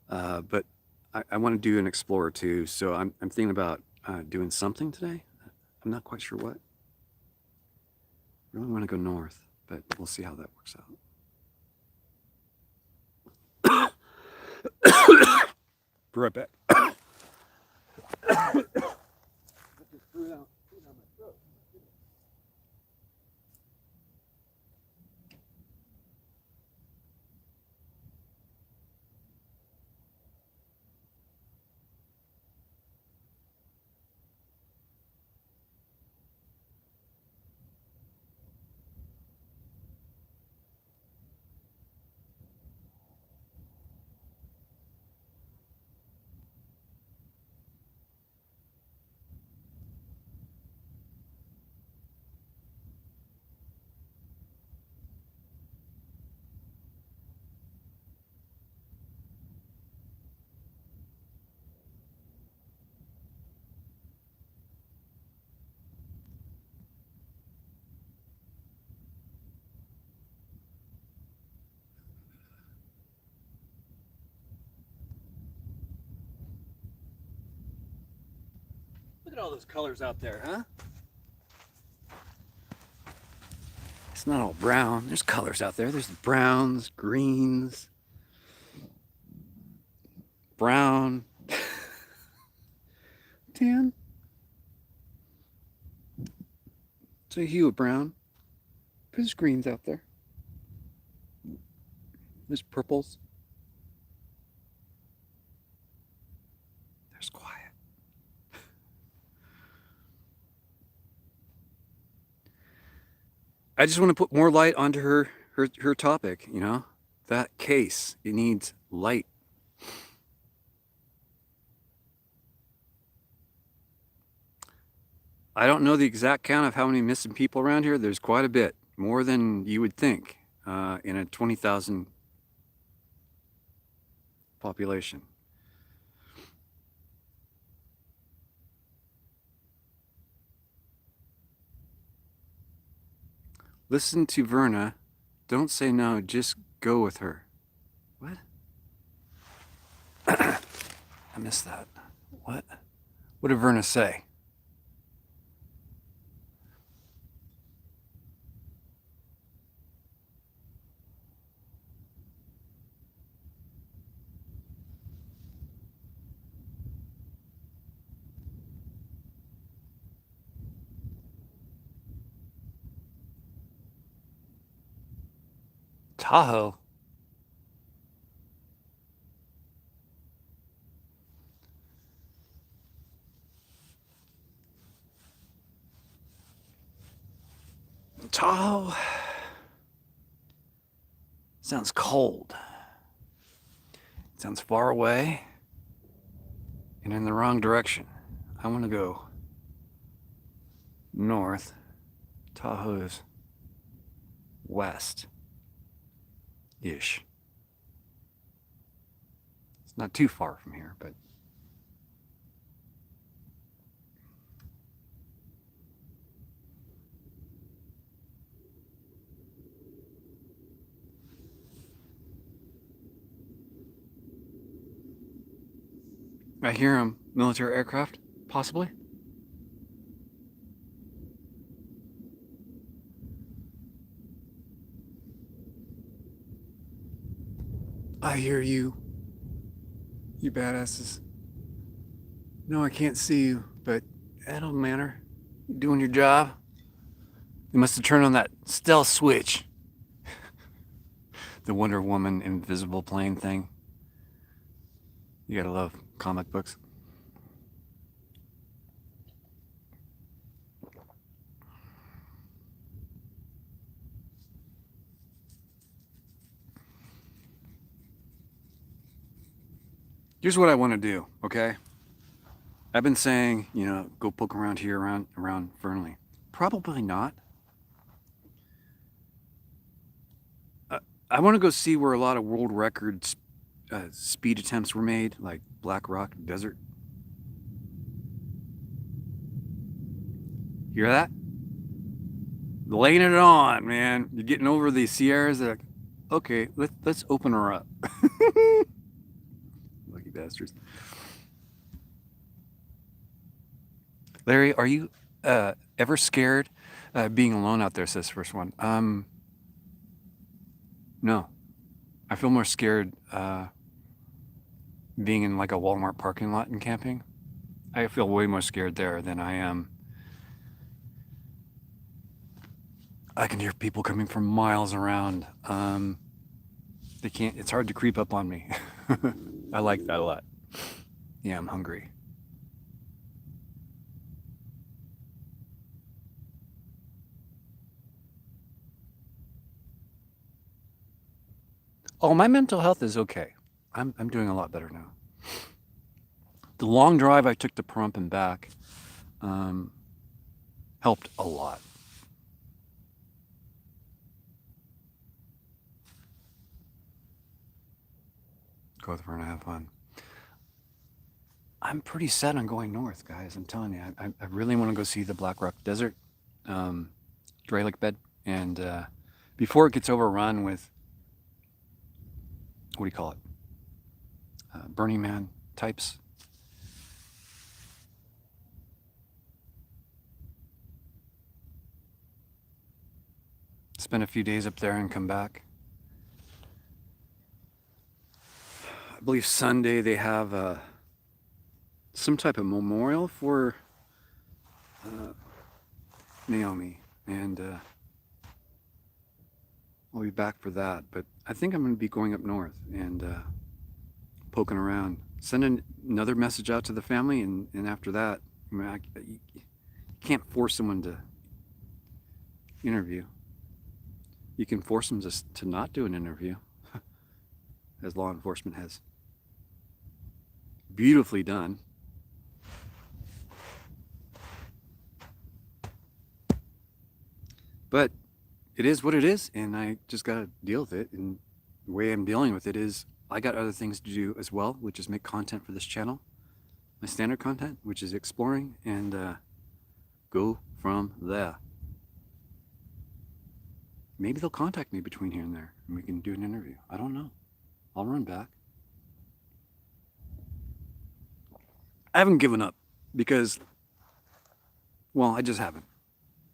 But I want to do an Explorer too, so I'm thinking about doing something today. I'm not quite sure what. I really want to go north, but we'll see how that works out. Be right back. Look at all those colors out there, huh? It's not all brown. There's colors out there. There's browns, greens, brown, tan. It's a hue of brown. There's greens out there. There's purples. There's quiet. I just want to put more light onto her topic, you know? That case, it needs light. I don't know the exact count of how many missing people around here. There's quite a bit, more than you would think in a 20,000 population. Listen to Verna. Don't say no, just go with her. What? I missed that. What? What did Verna say? Tahoe. Tahoe sounds cold. It sounds far away and in the wrong direction. I want to go north. Tahoe's west-ish. It's not too far from here, but I hear them. Military aircraft, possibly. I hear you, you badasses. No, I can't see you, but that don't matter. You're doing your job. You must have turned on that stealth switch. The Wonder Woman invisible plane thing. You gotta love comic books. Here's what I want to do, okay? I've been saying, you know, go poke around here, around Fernley. Probably not. I want to go see where a lot of world records speed attempts were made, like Black Rock Desert. Hear that? Laying it on, man. You're getting over the Sierras. Like, okay, let's open her up. Look, bastards. Larry, are you ever scared being alone out there, says the first one? No. I feel more scared being in like a Walmart parking lot and camping. I feel way more scared there than I am. I can hear people coming from miles around. They can't, it's hard to creep up on me. I like that a lot. Yeah, I'm hungry. Oh, my mental health is okay. I'm doing a lot better now. The long drive I took to Pahrump and back helped a lot. Go with her and have fun. I'm pretty set on going north, guys. I'm telling you, I really want to go see the Black Rock Desert, dry lake bed, and before it gets overrun with, what do you call it, Burning Man types. Spend a few days up there and come back. I believe Sunday they have some type of memorial for Naomi, and I'll be back for that. But I think I'm going to be going up north and poking around, sending another message out to the family, and after that, I mean, you can't force someone to interview. You can force them to not do an interview, as law enforcement has beautifully done. But it is what it is, and I just got to deal with it. And the way I'm dealing with it is I got other things to do as well, which is make content for this channel, my standard content, which is exploring, and go from there. Maybe they'll contact me between here and there, and we can do an interview. I don't know. I'll run back. I haven't given up because, well, I just haven't.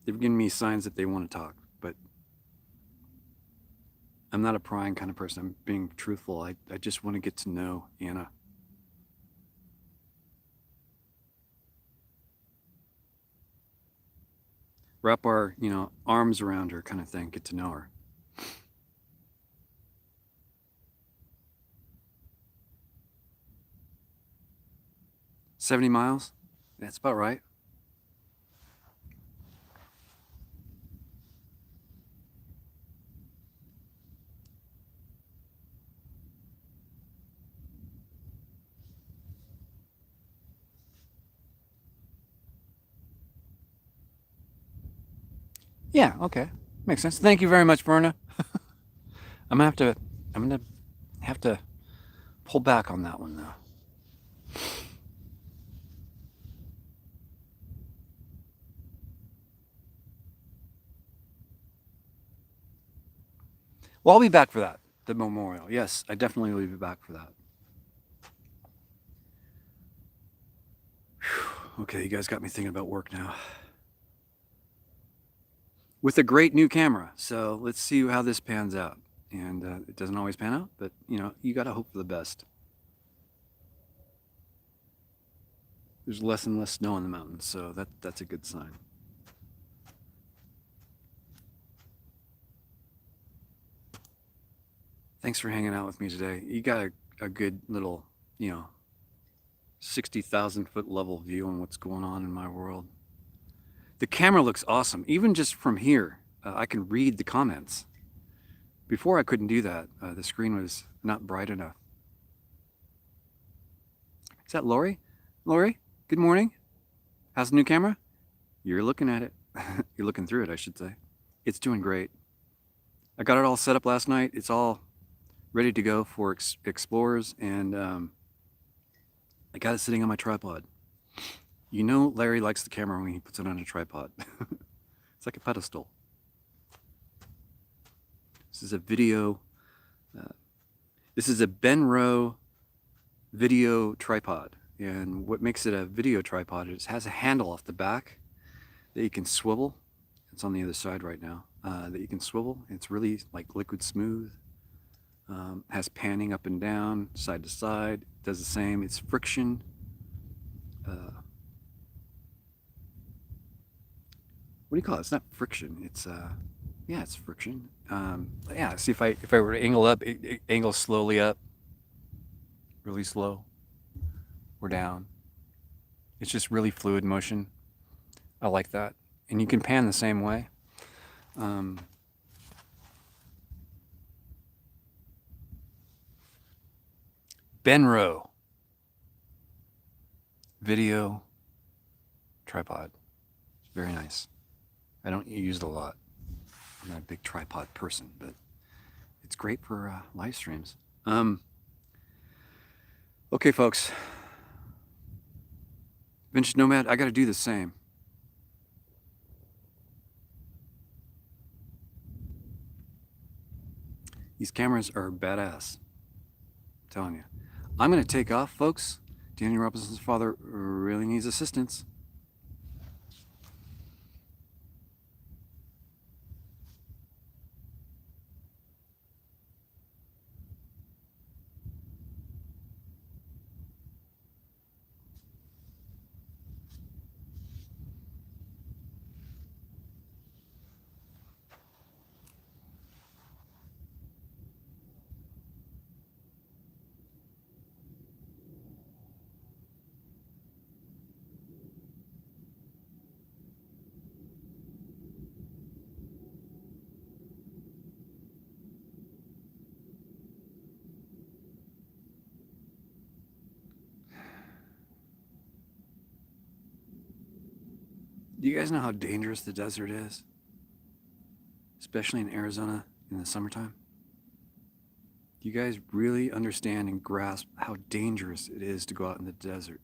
They've given me signs that they want to talk, but I'm not a prying kind of person. I'm being truthful. I just want to get to know Anna. Wrap our, arms around her kind of thing, get to know her. $70 miles? That's about right. Yeah, okay. Makes sense. Thank you very much, Verna. I'm gonna have to pull back on that one though. Well, I'll be back for that, the memorial. Yes, I definitely will be back for that. Whew. Okay, you guys got me thinking about work now. With a great new camera, so let's see how this pans out. And it doesn't always pan out, but you gotta hope for the best. There's less and less snow on the mountains, so that's a good sign. Thanks for hanging out with me today. You got a good little, 60,000 foot level view on what's going on in my world. The camera looks awesome. Even just from here, I can read the comments. Before I couldn't do that. The screen was not bright enough. Is that Lori? Lori, good morning. How's the new camera? You're looking at it. You're looking through it, I should say. It's doing great. I got it all set up last night. It's all ready to go for explorers, and I got it sitting on my tripod. Larry likes the camera when he puts it on a tripod. It's like a pedestal. This is a video. This is a Benro video tripod. And what makes it a video tripod is it has a handle off the back that you can swivel. It's on the other side right now. That you can swivel. It's really like liquid smooth. Has panning up and down, side to side. Does the same. It's friction. What do you call it? It's not friction. It's yeah, it's friction. Yeah. See if I were to angle up, it angles slowly up, really slow, or down. It's just really fluid motion. I like that, and you can pan the same way. Benro video tripod. It's very nice. I don't use it a lot. I'm not a big tripod person, but it's great for live streams. Okay, folks. Vintage Nomad, I got to do the same. These cameras are badass. I'm telling you. I'm going to take off, folks. Danny Robinson's father really needs assistance. Do you guys know how dangerous the desert is? Especially in Arizona in the summertime? Do you guys really understand and grasp how dangerous it is to go out in the desert?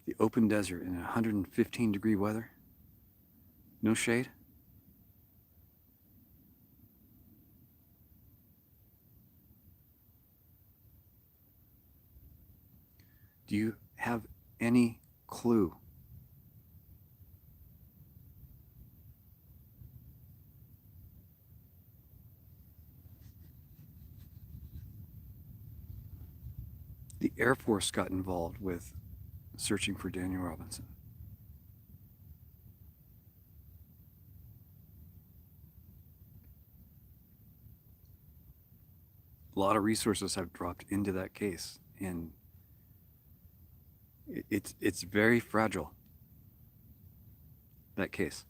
The open desert in 115-degree weather? No shade? Do you have any clue? The Air Force got involved with searching for Daniel Robinson. A lot of resources have dropped into that case, and it's very fragile, that case.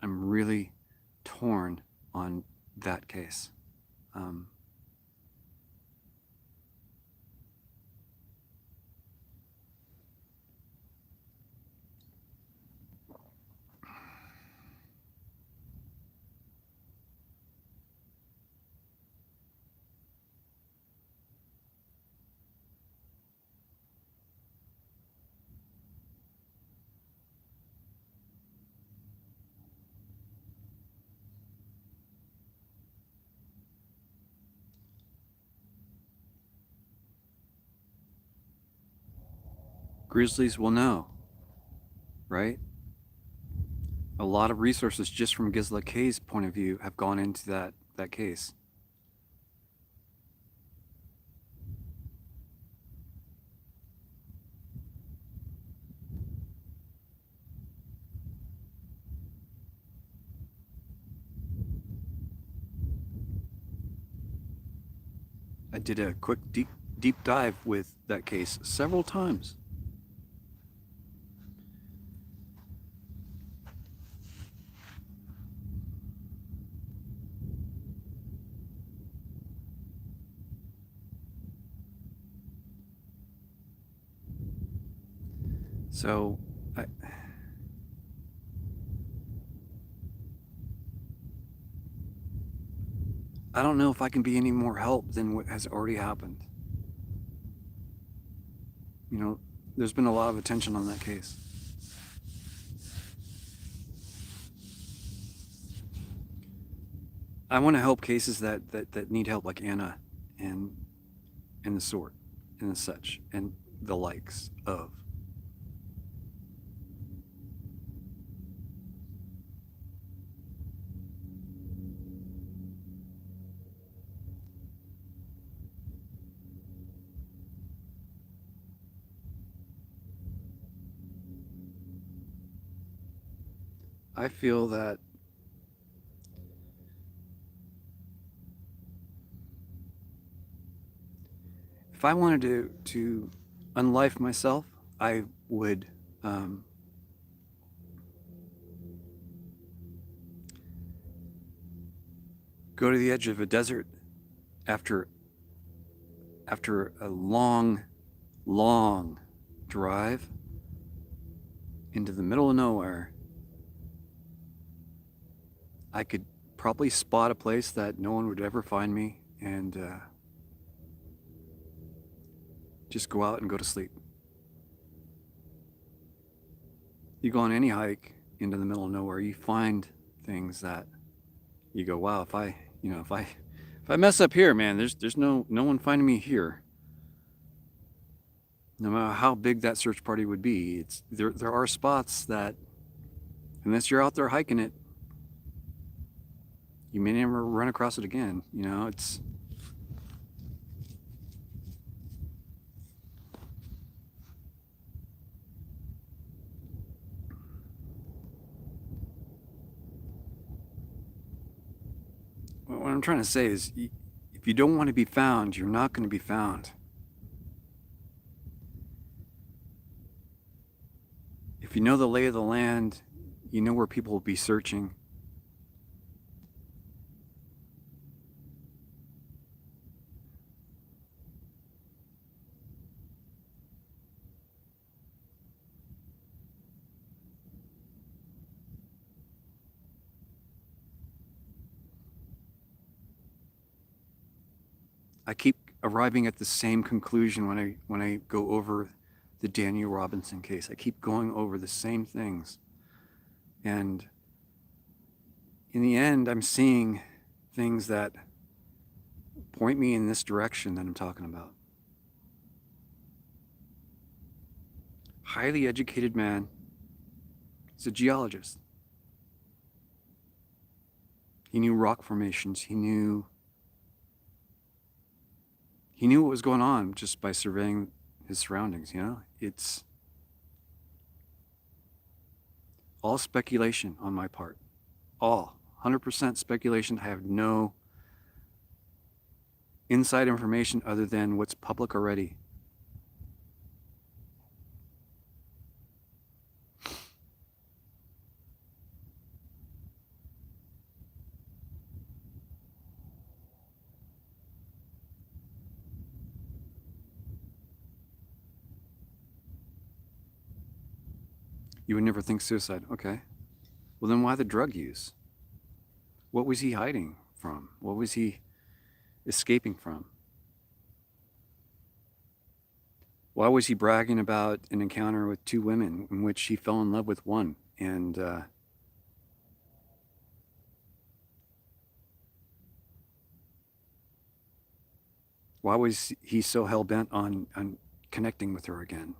I'm really torn on that case. Grizzlies will know, right? A lot of resources just from Gisela K's point of view have gone into that case. I did a quick deep dive with that case several times. So I don't know if I can be any more help than what has already happened. there's been a lot of attention on that case. I want to help cases that need help, like Anna and the sort and the such and the likes of. I feel that if I wanted to unlife myself, I would go to the edge of a desert after a long drive into the middle of nowhere. I could probably spot a place that no one would ever find me, and just go out and go to sleep. You go on any hike into the middle of nowhere, you find things that you go, wow, if I mess up here, man, there's no one finding me here. No matter how big that search party would be, there are spots that, unless you're out there hiking it, you may never run across it again. It's what I'm trying to say is, if you don't want to be found, you're not going to be found. If you know the lay of the land, you know where people will be searching. I keep arriving at the same conclusion when I go over the Daniel Robinson case. I keep going over the same things. And in the end, I'm seeing things that point me in this direction that I'm talking about. Highly educated man. He's a geologist. He knew rock formations. He knew what was going on just by surveying his surroundings. It's all speculation on my part. All 100% speculation. I have no inside information other than what's public already. You would never think suicide. Okay. Well, then why the drug use? What was he hiding from? What was he escaping from? Why was he bragging about an encounter with 2 women in which he fell in love with one? And why was he so hell-bent on connecting with her again?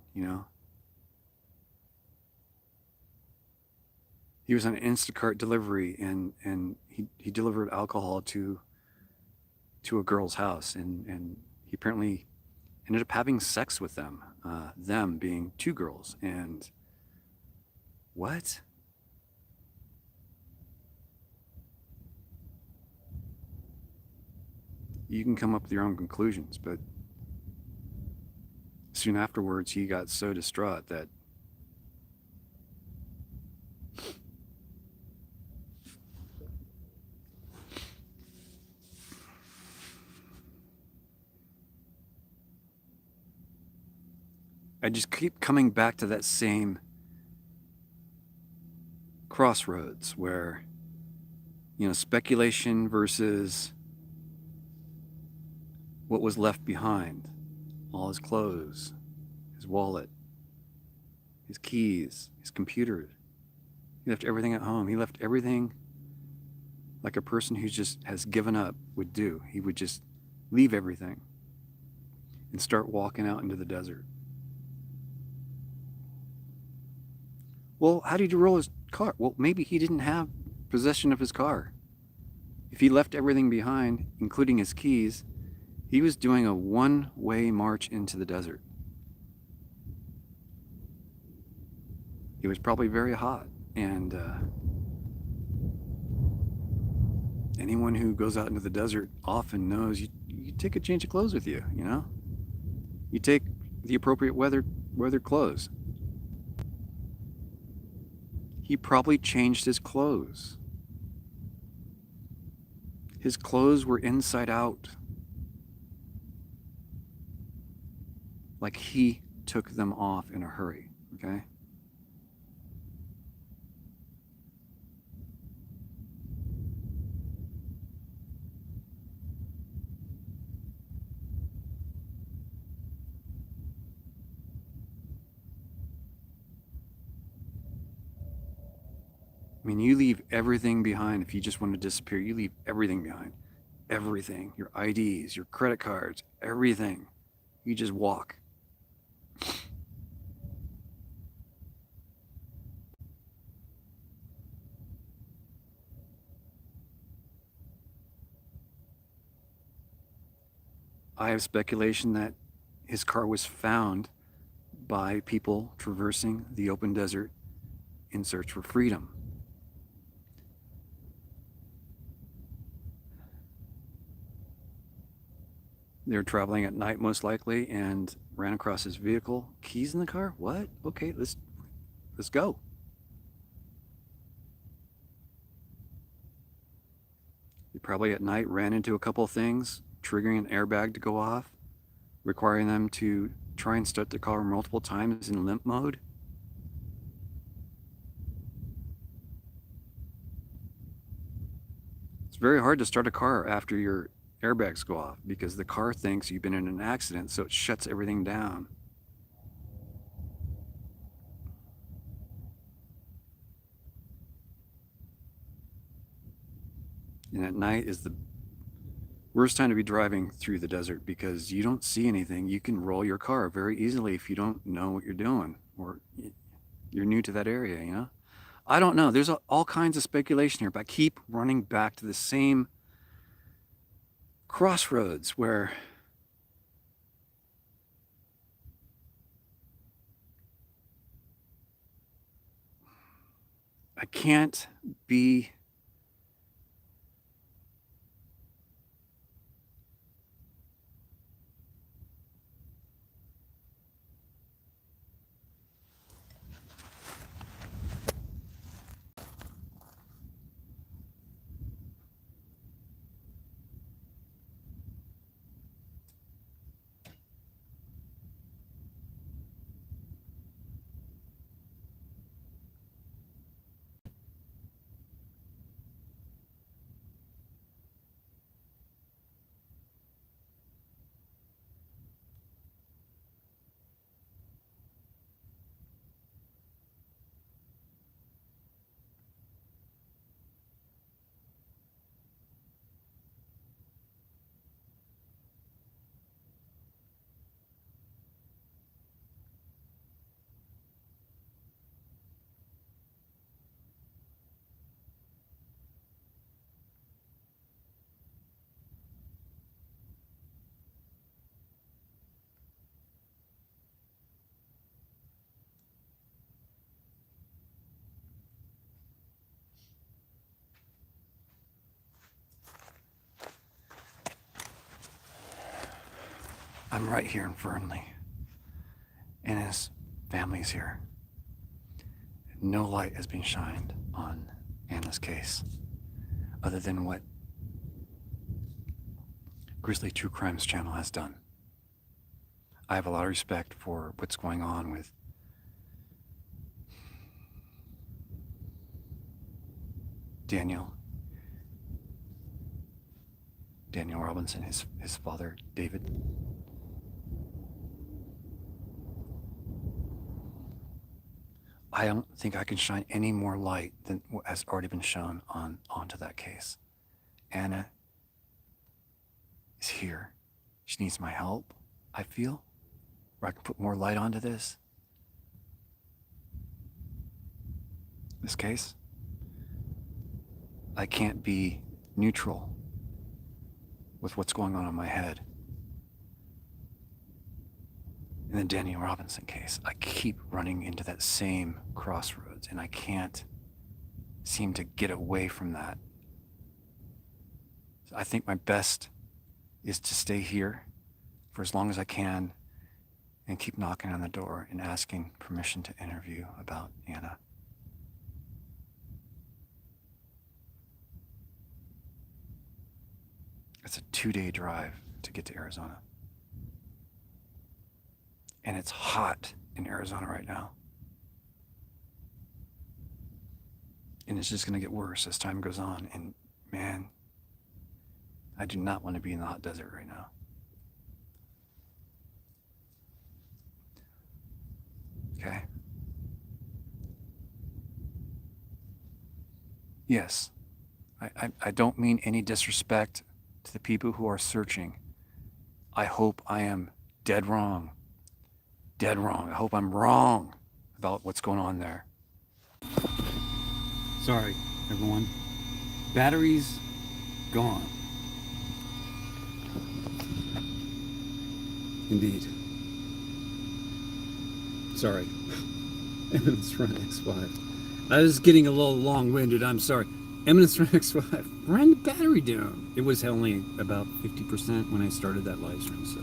He was on an Instacart delivery, and he delivered alcohol to a girl's house, and he apparently ended up having sex with them, them being 2 girls. And what? You can come up with your own conclusions, but soon afterwards he got so distraught that I just keep coming back to that same crossroads where, speculation versus what was left behind. All his clothes, his wallet, his keys, his computer. He left everything at home. He left everything like a person who just has given up would do. He would just leave everything and start walking out into the desert. Well, how did he roll his car? Well, maybe he didn't have possession of his car. If he left everything behind, including his keys, he was doing a one-way march into the desert. It was probably very hot, and anyone who goes out into the desert often knows you take a change of clothes with you, you know? You take the appropriate weather clothes. He probably changed his clothes. His clothes were inside out. Like he took them off in a hurry, okay? I mean, you leave everything behind. If you just want to disappear, you leave everything behind. Everything. Your IDs, your credit cards, everything. You just walk. I have speculation that his car was found by people traversing the open desert in search for freedom. They were traveling at night, most likely, and ran across his vehicle. Keys in the car? What? Okay, let's go. They probably at night ran into a couple of things, triggering an airbag to go off, requiring them to try and start the car multiple times in limp mode. It's very hard to start a car after your airbags go off because the car thinks you've been in an accident, so it shuts everything down. And at night is the worst time to be driving through the desert because you don't see anything. You can roll your car very easily if you don't know what you're doing or you're new to that area, you know? I don't know. There's all kinds of speculation here, but I keep running back to the same crossroads where I can't be I'm right here in Fernley, and his family's here. No light has been shined on Anna's case, other than what Grizzly True Crimes channel has done. I have a lot of respect for what's going on with Daniel Robinson, his father, David. I don't think I can shine any more light than what has already been shown onto that case. Anna is here. She needs my help, I feel, where I can put more light onto this case. I can't be neutral with what's going on in my head. In the Daniel Robinson case, I keep running into that same crossroads, and I can't seem to get away from that. So I think my best is to stay here for as long as I can and keep knocking on the door and asking permission to interview about Anna. It's a 2-day drive to get to Arizona. And it's hot in Arizona right now. And it's just going to get worse as time goes on. And man, I do not want to be in the hot desert right now. Okay? Yes, I don't mean any disrespect to the people who are searching. I hope I am dead wrong. Dead wrong. I hope I'm wrong about what's going on there. Sorry, everyone. Batteries gone. Indeed. Sorry. Eminence Run X5. I was getting a little long-winded, I'm sorry. Eminence Run X5 ran the battery down. It was only about 50% when I started that live stream, so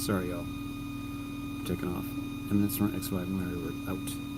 sorry y'all. I'm taking off. Eminence Run X5 and we're out.